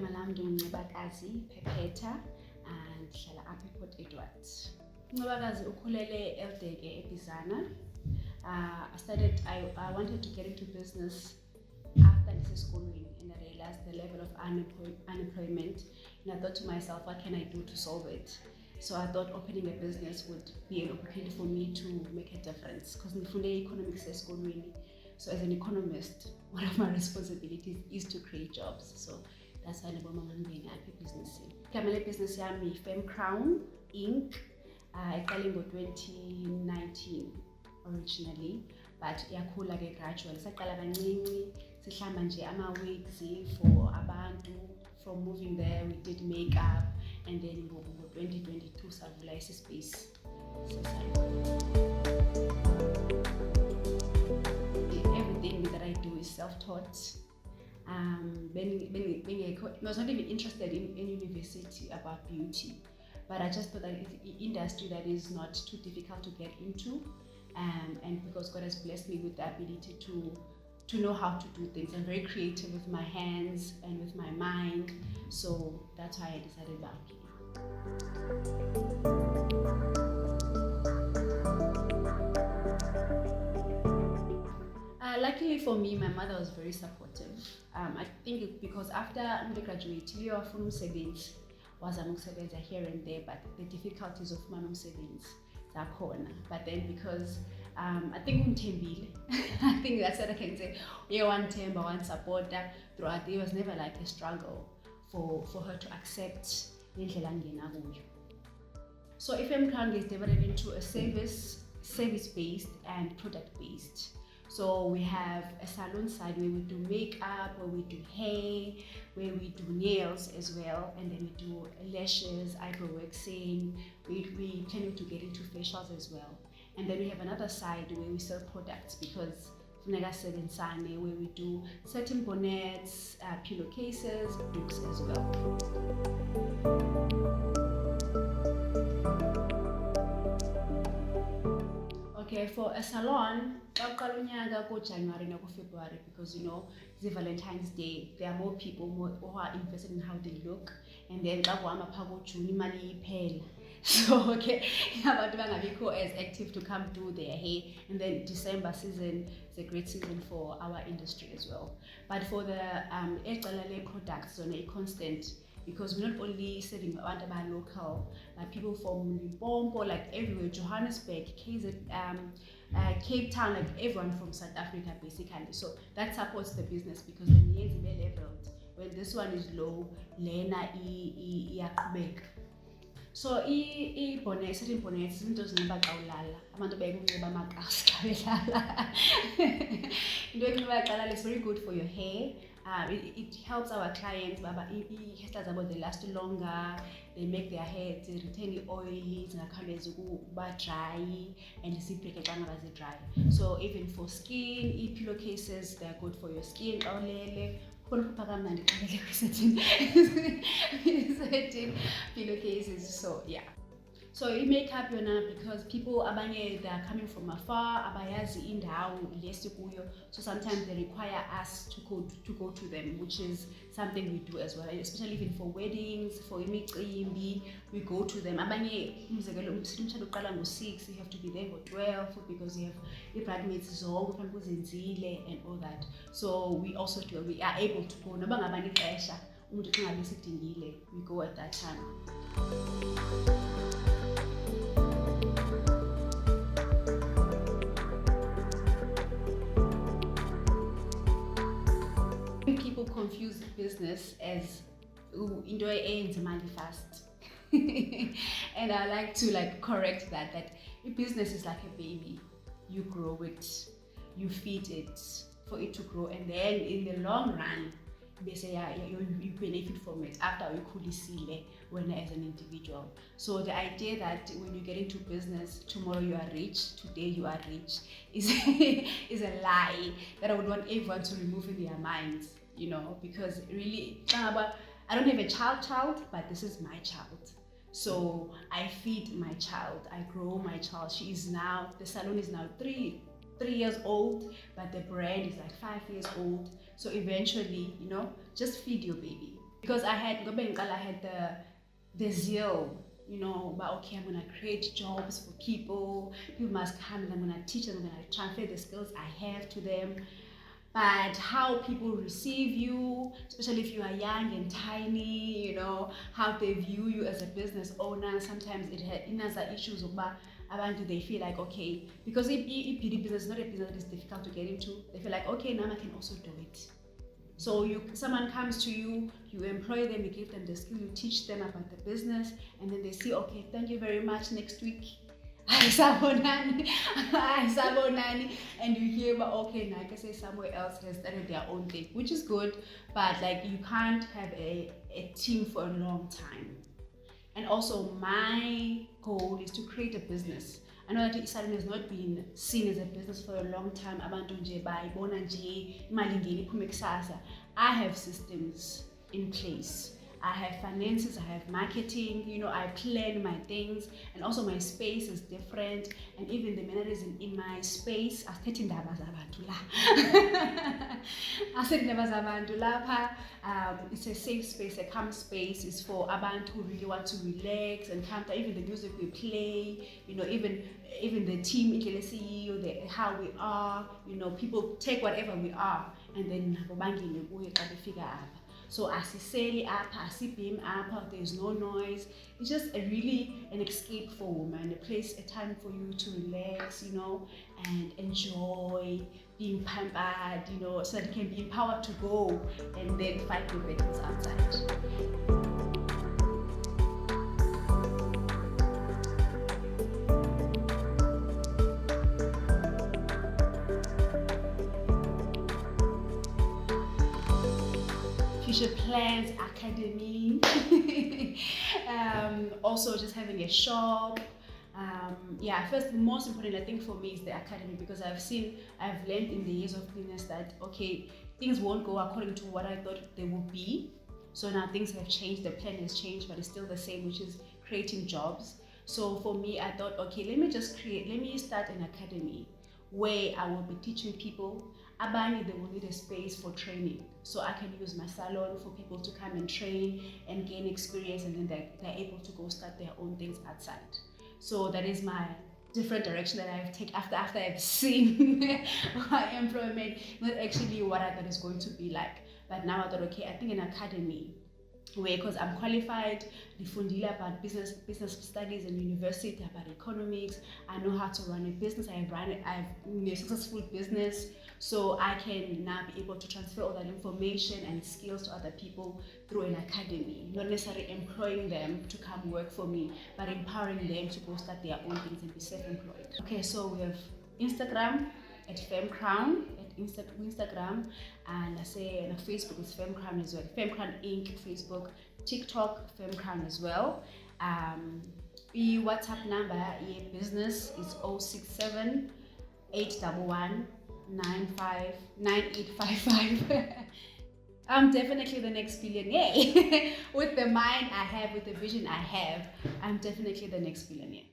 igama lami nginguNcebakazi Pepeta and ngihlala apha ePort Edward. uNcebakazi ukhulele eLdeke eBizana. I wanted to get into business after ngisesikolweni and I realized the level of unemployment, and I thought to myself, what can I do to solve it? So I thought opening a business would be an opportunity for me to make a difference because ngifunde economics esikolweni. So as an economist, one of my responsibilities is to create jobs. So that's why I'm doing a business. The business is FemCrown Inc. I started in 2019 originally, but yakhula ke gradually. Saqala kancinci, sihlamba nje ama-wigs for abantu. From moving there, we did makeup, and then in 2022, savula space. Everything that I do is self-taught. I was not even interested in university about beauty, but I just thought that it's an industry that is not too difficult to get into, and because God has blessed me with the ability to know how to do things. I'm very creative with my hands and with my mind, so that's why I decided about it. Luckily for me, my mother was very supportive. I think because after undergraduate, I was here and there, but the difficulties of umsebenzi zakhona. But then because I think I think that's what I can say. One temper, one supporter throughout. It was never like a struggle for her to accept. So FemCrown is divided into a service-based and product-based. So we have a salon side where we do makeup, where we do hair, where we do nails as well, and then we do lashes, eyebrow waxing. We tend to get into facials as well. And then we have another side where we sell products because where we do certain bonnets, pillowcases, books as well. Okay, for a salon, go January and February because it's Valentine's Day. There are more people who are interested in how they look, and then June so okay, but as active to come do their hair, and then December season is a great season for our industry as well. But for the products on a constant, because we're not only selling about local, but people from Limpopo, like everywhere, Johannesburg, Cape Town, like everyone from South Africa basically. So that supports the business because the needs are leveled. When this one is low, Lena big. So certain bonnets into zinxiba xa ulala abantu bayikunxiba amakasi xa belala. Into yokunxiba xa ulala is very good for your hair. It helps our clients hairstyles zabo they last longer, they make their hair retain oily, zingakhawulezi ukuba dry, and zibhreke xa ngaba zi-dry. So even for skin, pillowcases, they're good for your skin xa ulele. Certain pillowcases, so yeah. So you make up because people abanye they are coming from afar, abayazi indawo lesikuyo, so sometimes they require us to go to them, which is something we do as well, especially even for weddings, for imicimbi, we go to them. Abanye umzekelo umshado uqala ngo-6, you have to be there for 12 because you have bridesmaids zonke kufanele uzenzile and all that. So we are able to go noba ngabani ixesha umuntu xa ngabe sidingile, we go at that time. People confuse business as into a money fast. And I like to correct that a business is like a baby. You grow it, you feed it for it to grow, and then in the long run, they say you benefit from it after you khulisile when as an individual. So the idea that when you get into business, tomorrow you are rich, today you are rich, is a lie that I would want everyone to remove in their minds, because really, I don't have a child, but this is my child. So I feed my child, I grow my child. The salon is now 3 years old, but the brand is like 5 years old. So eventually, just feed your baby. Because I had the zeal, you know, but okay, I'm gonna create jobs for people. People must come and I'm gonna teach them, I'm gonna transfer the skills I have to them. But how people receive you, especially if you are young and tiny, you know, how they view you as a business owner, sometimes it has issues about abantu, they feel like, okay, because if beauty business is not a business that is difficult to get into, they feel like, okay, now I can also do it. So someone comes to you, you employ them, you give them the skill, you teach them about the business, and then they see, okay, thank you very much, next week, and you hear about, okay, now I can say somewhere else has started their own thing, which is good, but like you can't have a team for a long time. And also my goal is to create a business. I know that Isalim has not been seen as a business for a long time. Abantu nje bayibona nje imali ingena iphume kusasa. I have systems in place. I have finances, I have marketing, you know, I plan my things, and also my space is different, and even the mannerism in my space, it's a safe space, a calm space. It's for abantu who really want to relax and calm down. Even the music we play, you know, even the team, how we are, you know, people take whatever we are, and then figure out. So asiseli apha, asibhemi apha, there's no noise. It's just an escape for women, a place, a time for you to relax, you know, and enjoy being pampered, you know, so that you can be empowered to go and then fight your battles outside. Future plans, academy, also just having a shop. First, most important, I think for me, is the academy, because I've learned in the years of business that, okay, things won't go according to what I thought they would be. So now things have changed, the plan has changed, but it's still the same, which is creating jobs. So for me, I thought, okay, let me start an academy where I will be teaching people. Abanye, they will need a space for training. So I can use my salon for people to come and train and gain experience, and then they're able to go start their own things outside. So that is my different direction that I've taken after I've seen my employment, not actually what I thought it's going to be like. But now I thought, okay, I think an academy, where, because I'm qualified, difundile about business studies in university, about economics. I know how to run a business. I've a successful business, so I can now be able to transfer all that information and skills to other people through an academy. Not necessarily employing them to come work for me, but empowering them to go start their own things and be self-employed. Okay, so we have Instagram at FemCrown, Instagram, and I say on Facebook is FemCrown as well. FemCrown Inc. Facebook, TikTok FemCrown as well. The WhatsApp number business is 067 811 9855. I'm definitely the next billionaire. With the mind I have, with the vision I have, I'm definitely the next billionaire.